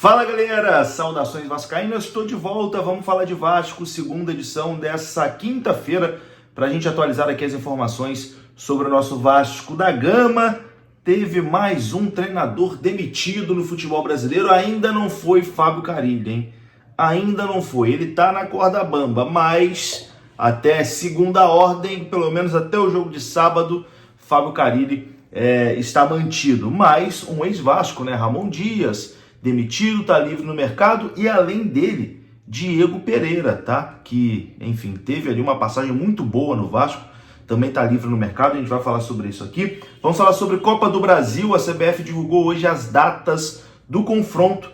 Fala galera, saudações vascaínas, estou de volta, vamos falar de Vasco, segunda edição dessa quinta-feira, para a gente atualizar aqui as informações sobre o nosso Vasco da Gama. Teve mais um treinador demitido no futebol brasileiro, ainda não foi Fábio Carille, hein? Ainda não foi, ele tá na corda bamba, mas até segunda ordem, pelo menos até o jogo de sábado, Fábio Carille está mantido. Mas um ex-Vasco, né, Ramon Dias, demitido, está livre no mercado, e além dele, Diego Pereira, tá? Que, enfim, teve ali uma passagem muito boa no Vasco, também está livre no mercado, a gente vai falar sobre isso aqui. Vamos falar sobre Copa do Brasil, a CBF divulgou hoje as datas do confronto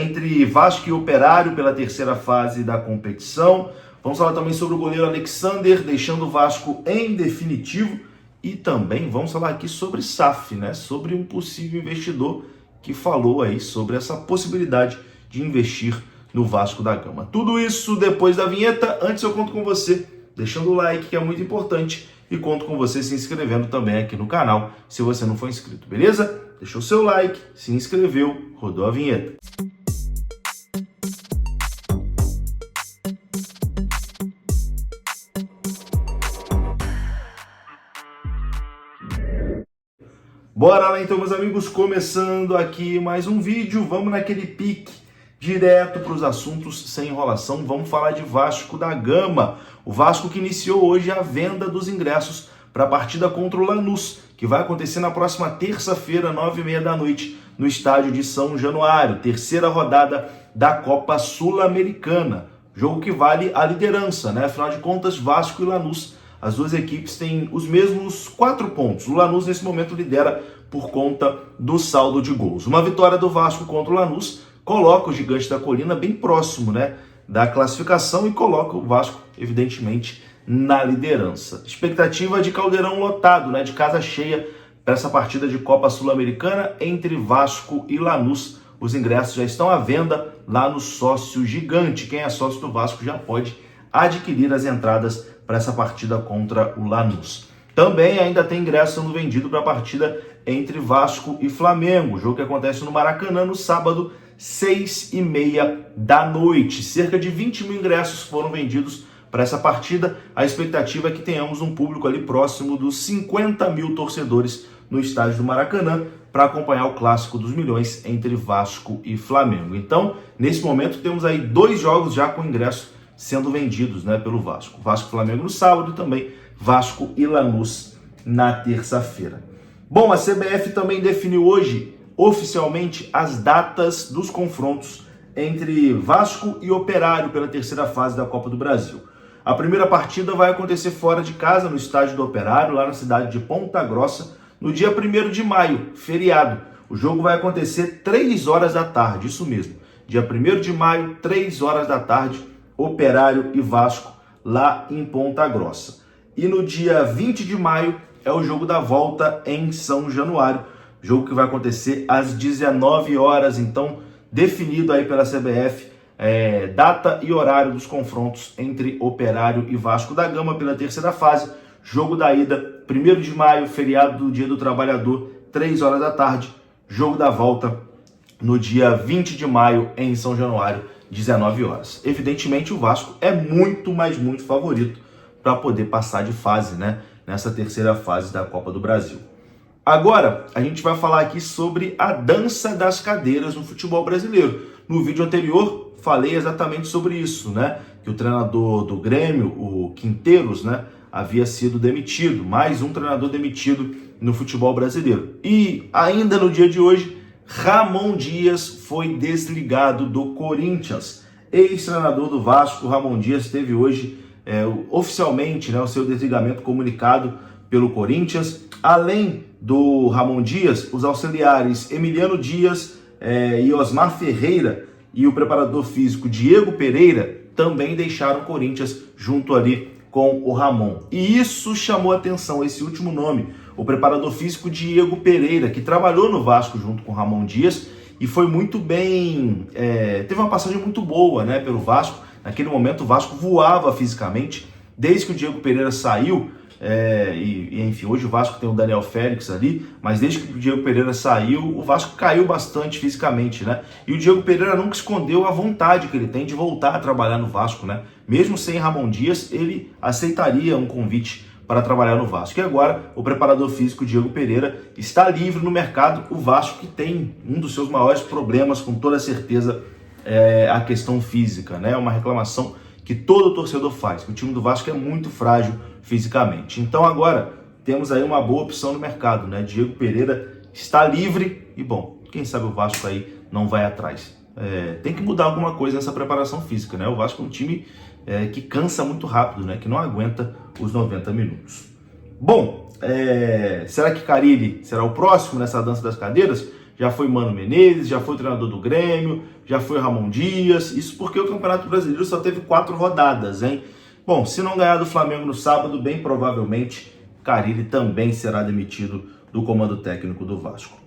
entre Vasco e Operário pela terceira fase da competição. Vamos falar também sobre o goleiro Alexander, deixando o Vasco em definitivo, e também vamos falar aqui sobre SAF, né? Sobre um possível investidor que falou aí sobre essa possibilidade de investir no Vasco da Gama. Tudo isso depois da vinheta. Antes eu conto com você deixando o like, que é muito importante, e conto com você se inscrevendo também aqui no canal, se você não for inscrito, beleza? Deixou o seu like, se inscreveu, rodou a vinheta. Bora lá então, meus amigos, começando aqui mais um vídeo, vamos naquele pique direto para os assuntos sem enrolação, vamos falar de Vasco da Gama. O Vasco que iniciou hoje a venda dos ingressos para a partida contra o Lanús, que vai acontecer na próxima terça-feira, 9h30 da noite, no estádio de São Januário, terceira rodada da Copa Sul-Americana, jogo que vale a liderança, né? Afinal de contas, Vasco e Lanús, as duas equipes têm os mesmos 4 pontos. O Lanús, nesse momento, lidera por conta do saldo de gols. Uma vitória do Vasco contra o Lanús coloca o Gigante da Colina bem próximo, né, da classificação, e coloca o Vasco, evidentemente, na liderança. Expectativa de caldeirão lotado, né, de casa cheia, para essa partida de Copa Sul-Americana entre Vasco e Lanús. Os ingressos já estão à venda lá no Sócio Gigante. Quem é sócio do Vasco já pode adquirir as entradas para essa partida contra o Lanús. Também ainda tem ingresso sendo vendido para a partida entre Vasco e Flamengo, jogo que acontece no Maracanã no sábado, 6h30 da noite. Cerca de 20 mil ingressos foram vendidos para essa partida. A expectativa é que tenhamos um público ali próximo dos 50 mil torcedores no estádio do Maracanã para acompanhar o clássico dos milhões entre Vasco e Flamengo. Então, nesse momento, temos aí 2 jogos já com ingresso sendo vendidos, né, pelo Vasco. Vasco e Flamengo no sábado, e também Vasco e Lanús na terça-feira. Bom, a CBF também definiu hoje, oficialmente, as datas dos confrontos entre Vasco e Operário pela terceira fase da Copa do Brasil. A primeira partida vai acontecer fora de casa, no estádio do Operário, lá na cidade de Ponta Grossa, no dia 1º de maio, feriado. O jogo vai acontecer 3 horas da tarde, isso mesmo. Dia 1º de maio, 3 horas da tarde, Operário e Vasco, lá em Ponta Grossa. E no dia 20 de maio é o jogo da volta em São Januário, jogo que vai acontecer às 19 horas, então definido aí pela CBF, data e horário dos confrontos entre Operário e Vasco da Gama pela terceira fase. Jogo da ida, 1º de maio, feriado do Dia do Trabalhador, 3 horas da tarde. Jogo da volta no dia 20 de maio em São Januário, 19 horas. Evidentemente o Vasco é muito, mas muito favorito para poder passar de fase, né, nessa terceira fase da Copa do Brasil. Agora, a gente vai falar aqui sobre a dança das cadeiras no futebol brasileiro. No vídeo anterior, falei exatamente sobre isso, né? Que o treinador do Grêmio, o Quinteiros, né, havia sido demitido. Mais um treinador demitido no futebol brasileiro. E ainda no dia de hoje, Ramon Dias foi desligado do Corinthians. Ex-treinador do Vasco, Ramon Dias, teve hoje oficialmente, né, o seu desligamento comunicado pelo Corinthians. Além do Ramon Dias, os auxiliares Emiliano Dias e Osmar Ferreira e o preparador físico Diego Pereira também deixaram o Corinthians junto ali com o Ramon. E isso chamou atenção, esse último nome, o preparador físico Diego Pereira, que trabalhou no Vasco junto com o Ramon Dias e foi muito bem, teve uma passagem muito boa, né, pelo Vasco. Naquele momento o Vasco voava fisicamente. Desde que o Diego Pereira saiu, Enfim, hoje o Vasco tem o Daniel Félix ali, mas desde que o Diego Pereira saiu, o Vasco caiu bastante fisicamente, né? E o Diego Pereira nunca escondeu a vontade que ele tem de voltar a trabalhar no Vasco, né? Mesmo sem Ramon Dias, ele aceitaria um convite para trabalhar no Vasco. E agora o preparador físico Diego Pereira está livre no mercado. O Vasco, que tem um dos seus maiores problemas, com toda certeza, é a questão física, né? Uma reclamação que todo torcedor faz, que o time do Vasco é muito frágil fisicamente. Então agora temos aí uma boa opção no mercado, né? Diego Pereira está livre e, bom, quem sabe o Vasco aí não vai atrás. Tem que mudar alguma coisa nessa preparação física, né? O Vasco é um time que cansa muito rápido, né? Que não aguenta os 90 minutos. Bom, será que Carille será o próximo nessa dança das cadeiras? Já foi Mano Menezes, já foi o treinador do Grêmio, já foi Ramon Dias. Isso porque o Campeonato Brasileiro só teve 4 rodadas, hein? Bom, se não ganhar do Flamengo no sábado, bem provavelmente Carille também será demitido do comando técnico do Vasco.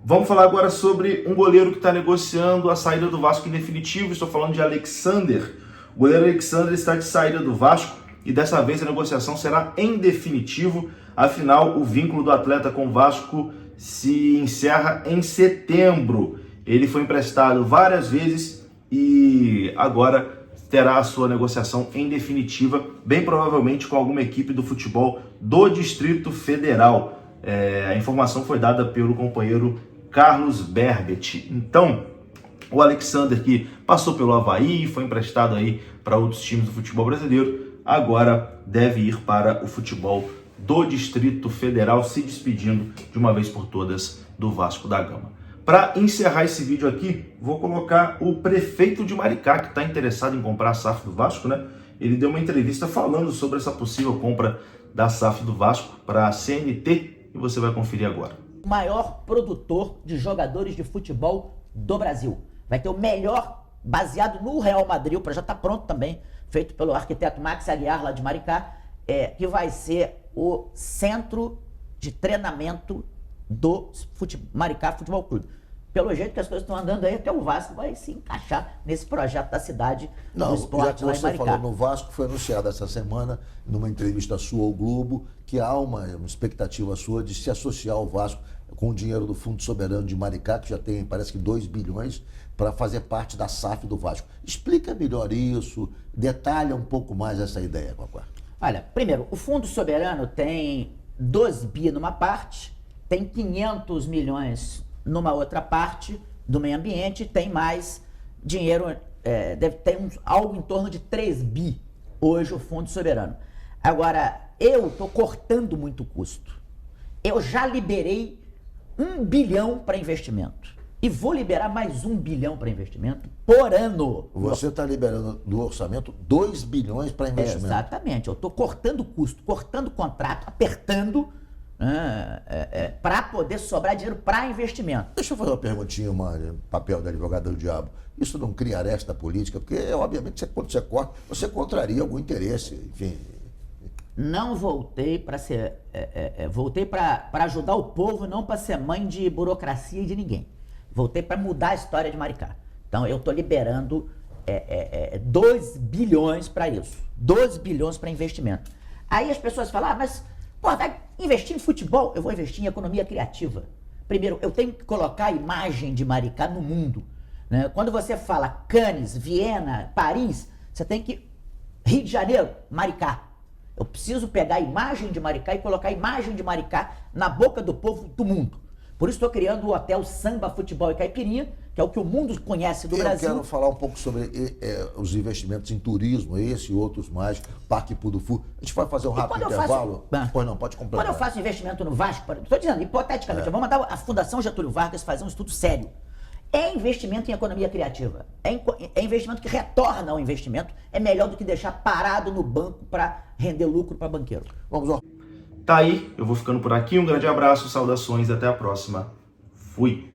Vamos falar agora sobre um goleiro que está negociando a saída do Vasco em definitivo. Estou falando de Alexander. O goleiro Alexander está de saída do Vasco e dessa vez a negociação será em definitivo. Afinal, o vínculo do atleta com o Vasco se encerra em setembro. Ele foi emprestado várias vezes e agora terá a sua negociação em definitiva, bem provavelmente com alguma equipe do futebol do Distrito Federal. A informação foi dada pelo companheiro Carlos Berbet. Então, o Alexander, que passou pelo Avaí, foi emprestado aí para outros times do futebol brasileiro, agora deve ir para o futebol do Distrito Federal, se despedindo de uma vez por todas do Vasco da Gama. Para encerrar esse vídeo aqui, vou colocar o prefeito de Maricá, que está interessado em comprar a SAF do Vasco, né? Ele deu uma entrevista falando sobre essa possível compra da SAF do Vasco para a CNT e você vai conferir agora. O maior produtor de jogadores de futebol do Brasil. Vai ter o melhor, baseado no Real Madrid, o projeto está pronto também, feito pelo arquiteto Max Aguiar, lá de Maricá, que vai ser o centro de treinamento do Maricá Futebol Clube. Pelo jeito que as coisas estão andando aí, até o Vasco vai se encaixar nesse projeto da cidade do esporte lá em Maricá. Você falou no Vasco, foi anunciado essa semana, numa entrevista sua ao Globo, que há uma expectativa sua de se associar ao Vasco com o dinheiro do Fundo Soberano de Maricá, que já tem, parece que 2 bilhões, para fazer parte da SAF do Vasco. Explica melhor isso, detalha um pouco mais essa ideia, Cocó. Olha, primeiro, o Fundo Soberano tem 2 bi numa parte, tem 500 milhões numa outra parte do meio ambiente, tem mais dinheiro, deve ter algo em torno de 3 bi hoje o Fundo Soberano. Agora, eu estou cortando muito custo. Eu já liberei 1 bilhão para investimento. E vou liberar mais 1 bilhão para investimento por ano. Você está liberando do orçamento 2 bilhões para investimento. Exatamente. Eu estou cortando custo, cortando contrato, apertando para poder sobrar dinheiro para investimento. Deixa eu fazer uma perguntinha, papel do advogado do diabo. Isso não cria aresta política? Porque, obviamente, quando você corta, você contraria algum interesse, enfim. Não voltei para ser... voltei para ajudar o povo, não para ser mãe de burocracia e de ninguém. Voltei para mudar a história de Maricá. Então, eu estou liberando 2 bilhões para isso. 2 bilhões para investimento. Aí as pessoas falam, mas vai investir em futebol? Eu vou investir em economia criativa. Primeiro, eu tenho que colocar a imagem de Maricá no mundo. Né? Quando você fala Cannes, Viena, Paris, você tem que... Rio de Janeiro, Maricá. Eu preciso pegar a imagem de Maricá e colocar a imagem de Maricá na boca do povo do mundo. Por isso estou criando o Hotel Samba, Futebol e Caipirinha, que é o que o mundo conhece do Brasil. Eu quero falar um pouco sobre os investimentos em turismo, esse e outros mais, Parque Pudufu. A gente vai fazer um rápido intervalo? Pois não, pode completar. Quando eu faço investimento no Vasco, estou dizendo, hipoteticamente, eu vou mandar a Fundação Getúlio Vargas fazer um estudo sério. É investimento em economia criativa. É investimento que retorna ao investimento. É melhor do que deixar parado no banco para render lucro para banqueiro. Vamos lá. Tá aí, eu vou ficando por aqui. Um grande abraço, saudações, até a próxima. Fui!